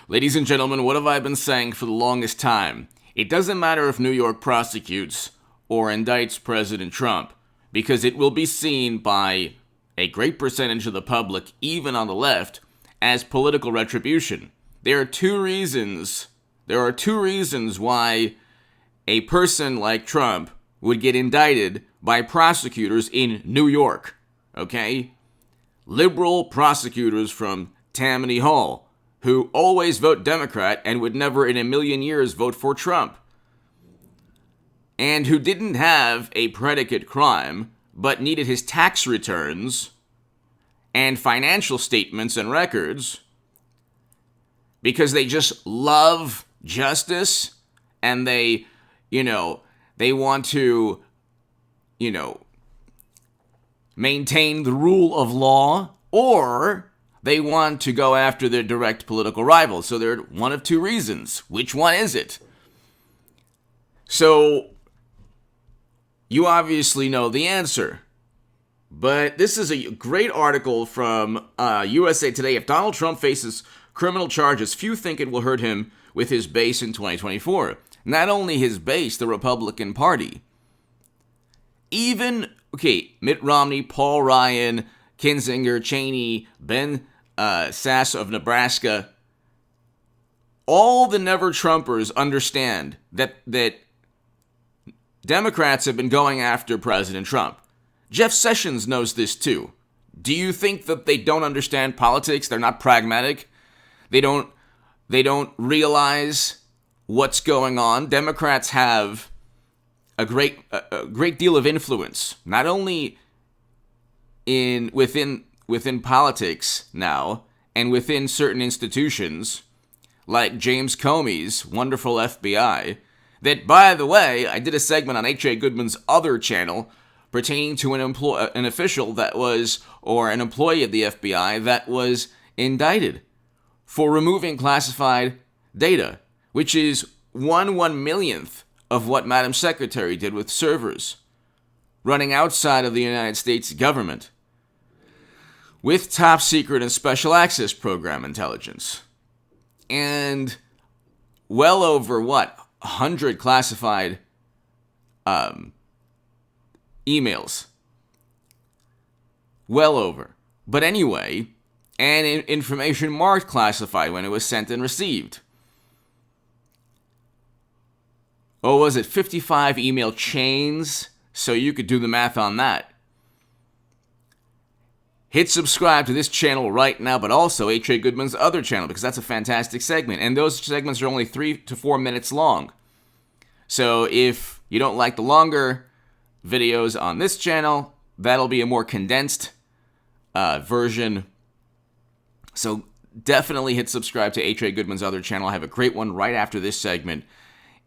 Ladies and gentlemen, what have I been saying for the longest time? It doesn't matter if New York prosecutes or indicts President Trump, because it will be seen by a great percentage of the public, even on the left, as political retribution. There are two reasons why a person like Trump would get indicted by prosecutors in New York, okay? Liberal prosecutors from Tammany Hall, who always vote Democrat and would never in a million years vote for Trump, and who didn't have a predicate crime, but needed his tax returns and financial statements and records because they just love justice and they want to, maintain the rule of law, or they want to go after their direct political rivals. So there are one of two reasons. Which one is it? So you obviously know the answer. But this is a great article from USA Today. If Donald Trump faces criminal charges, few think it will hurt him with his base in 2024. Not only his base, the Republican Party. Mitt Romney, Paul Ryan, Kinzinger, Cheney, Ben Sasse of Nebraska, all the never-Trumpers understand that Democrats have been going after President Trump. Jeff Sessions knows this too. Do you think that they don't understand politics? They're not pragmatic? They don't realize what's going on? Democrats have a great deal of influence, not only within politics now and within certain institutions like James Comey's wonderful FBI, that, by the way, I did a segment on H.A. Goodman's other channel pertaining to an official that was, or an employee of the FBI that was indicted for removing classified data, which is 1/1,000,000th of what Madam Secretary did with servers running outside of the United States government with top secret and special access program intelligence. And well over, 100 classified emails. Well over. But anyway, and information marked classified when it was sent and received. Oh, was it 55 email chains? So you could do the math on that. Hit subscribe to this channel right now, but also H.A. Goodman's other channel, because that's a fantastic segment. And those segments are only 3 to 4 minutes long. So if you don't like the longer videos on this channel, that'll be a more condensed version. So definitely hit subscribe to H.A. Goodman's other channel. I have a great one right after this segment.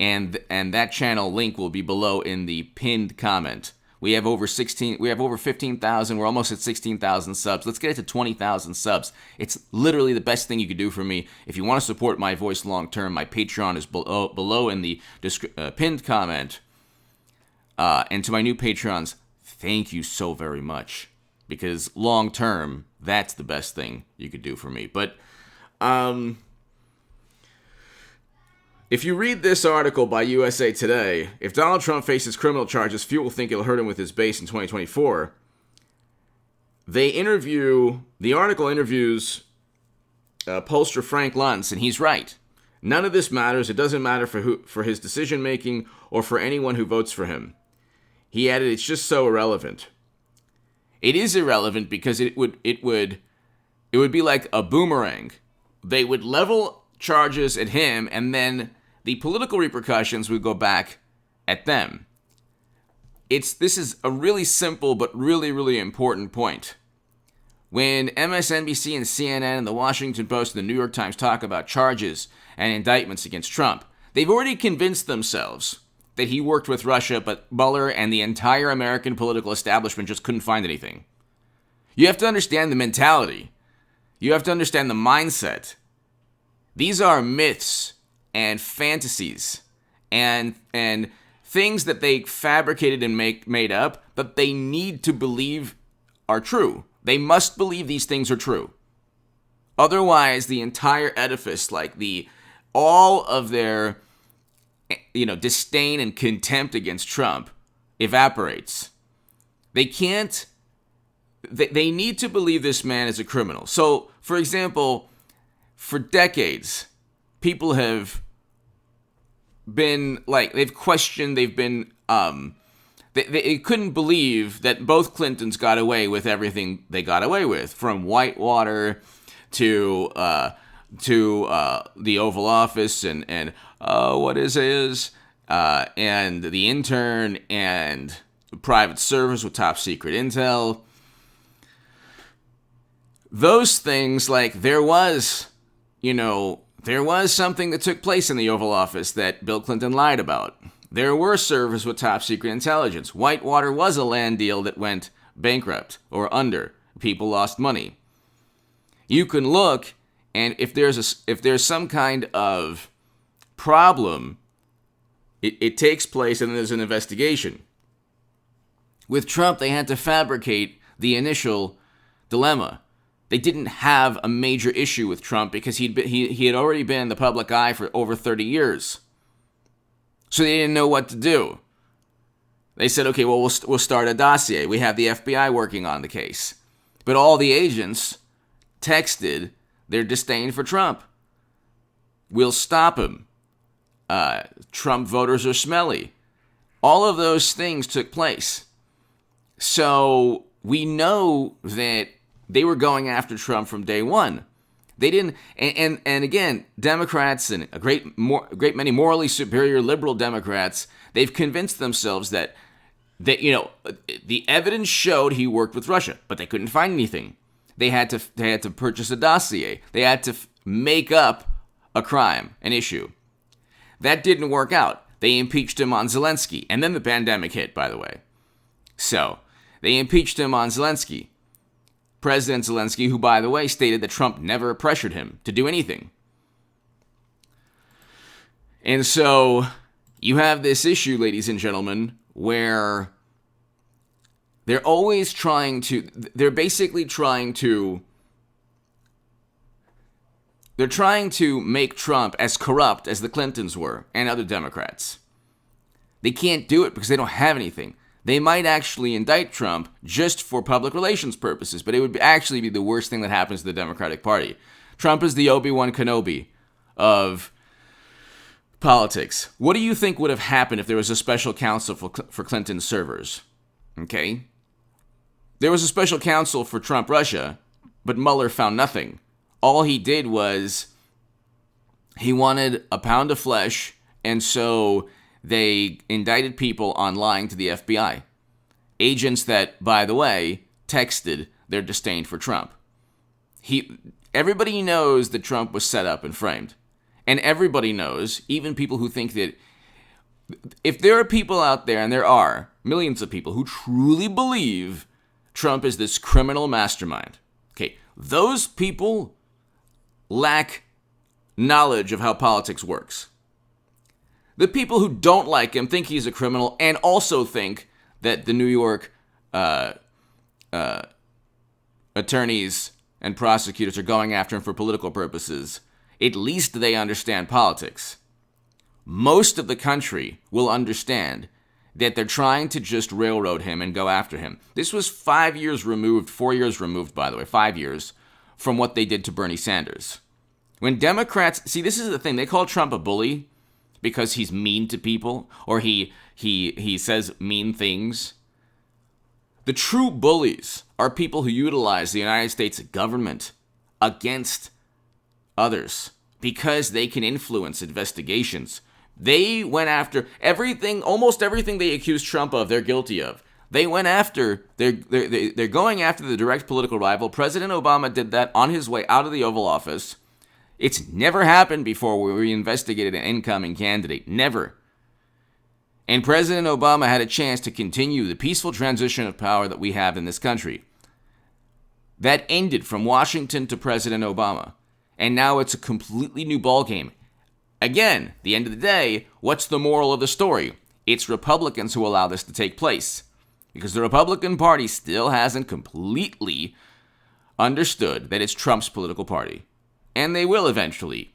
And that channel link will be below in the pinned comment. We have over 15,000. We're almost at 16,000 subs. Let's get it to 20,000 subs. It's literally the best thing you could do for me. If you want to support my voice long term, my Patreon is below in the pinned comment. And to my new Patrons, thank you so very much, because long term, that's the best thing you could do for me. But if you read this article by USA Today, if Donald Trump faces criminal charges, few will think it'll hurt him with his base in 2024. The article interviews pollster Frank Luntz, and he's right. None of this matters. It doesn't matter for his decision making or for anyone who votes for him. He added, it's just so irrelevant. It is irrelevant because it would be like a boomerang. They would level charges at him, and then the political repercussions would go back at them. This is a really simple but really, really important point. When MSNBC and CNN and the Washington Post and the New York Times talk about charges and indictments against Trump, they've already convinced themselves that he worked with Russia, but Mueller and the entire American political establishment just couldn't find anything. You have to understand the mentality. You have to understand the mindset. These are myths and fantasies and things that they fabricated and made up that they need to believe are true. They must believe these things are true. Otherwise, the entire edifice, like all of their, disdain and contempt against Trump evaporates. They can't. They need to believe this man is a criminal. So, for example, for decades, people have been they've questioned, they've been they couldn't believe that both Clintons got away with everything they got away with, from Whitewater to the Oval Office and and the intern and private service with top secret intel. Those things, there was something that took place in the Oval Office that Bill Clinton lied about. There were servers with top secret intelligence. Whitewater was a land deal that went bankrupt or under. People lost money. You can look, and if there's some kind of problem, it takes place and there's an investigation. With Trump, they had to fabricate the initial dilemma. They didn't have a major issue with Trump because he had already been in the public eye for over 30 years. So they didn't know what to do. They said, okay, well, we'll start a dossier. We have the FBI working on the case. But all the agents texted their disdain for Trump. We'll stop him. Trump voters are smelly. All of those things took place. So we know that they were going after Trump from day one. They didn't, and again, Democrats and a great many morally superior liberal Democrats, they've convinced themselves that the evidence showed he worked with Russia, but they couldn't find anything. They had to purchase a dossier. They had to make up a crime, an issue. That didn't work out. They impeached him on Zelensky, and then the pandemic hit, by the way. So they impeached him on Zelensky. President Zelensky, who, by the way, stated that Trump never pressured him to do anything. And so you have this issue, ladies and gentlemen, where they're basically trying to make Trump as corrupt as the Clintons were and other Democrats. They can't do it because they don't have anything. They might actually indict Trump just for public relations purposes, but it would actually be the worst thing that happens to the Democratic Party. Trump is the Obi-Wan Kenobi of politics. What do you think would have happened if there was a special counsel for Clinton servers? Okay? There was a special counsel for Trump Russia, but Mueller found nothing. All he did was he wanted a pound of flesh, and so they indicted people on lying to the FBI. Agents that, by the way, texted their disdain for Trump. Everybody knows that Trump was set up and framed. And everybody knows, even people who think that, if there are people out there, and there are millions of people who truly believe Trump is this criminal mastermind, okay, those people lack knowledge of how politics works. The people who don't like him think he's a criminal and also think that the New York attorneys and prosecutors are going after him for political purposes. At least they understand politics. Most of the country will understand that they're trying to just railroad him and go after him. This was 4 years removed, by the way, 5 years from what they did to Bernie Sanders. When Democrats, see, this is the thing, they call Trump a bully because he's mean to people, or he says mean things. The true bullies are people who utilize the United States government against others because they can influence investigations. They went after everything, almost everything they accused Trump of, they're guilty of. They're going after the direct political rival. President Obama did that on his way out of the Oval Office. It's never happened before where we investigated an incoming candidate. Never. And President Obama had a chance to continue the peaceful transition of power that we have in this country. That ended from Washington to President Obama. And now it's a completely new ballgame. Again, the end of the day, what's the moral of the story? It's Republicans who allow this to take place. Because the Republican Party still hasn't completely understood that it's Trump's political party. And they will eventually.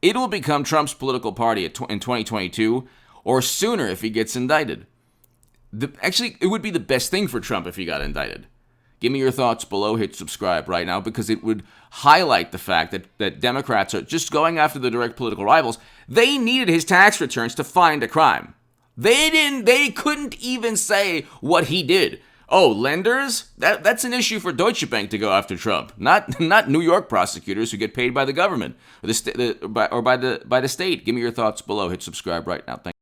It will become Trump's political party in 2022 or sooner if he gets indicted. Actually, it would be the best thing for Trump if he got indicted. Give me your thoughts below. Hit subscribe right now because it would highlight the fact that Democrats are just going after the direct political rivals. They needed his tax returns to find a crime. They couldn't even say what he did. Oh, lenders? That's an issue for Deutsche Bank to go after Trump, not New York prosecutors who get paid by the government or by the state. Give me your thoughts below. Hit subscribe right now. Thank you.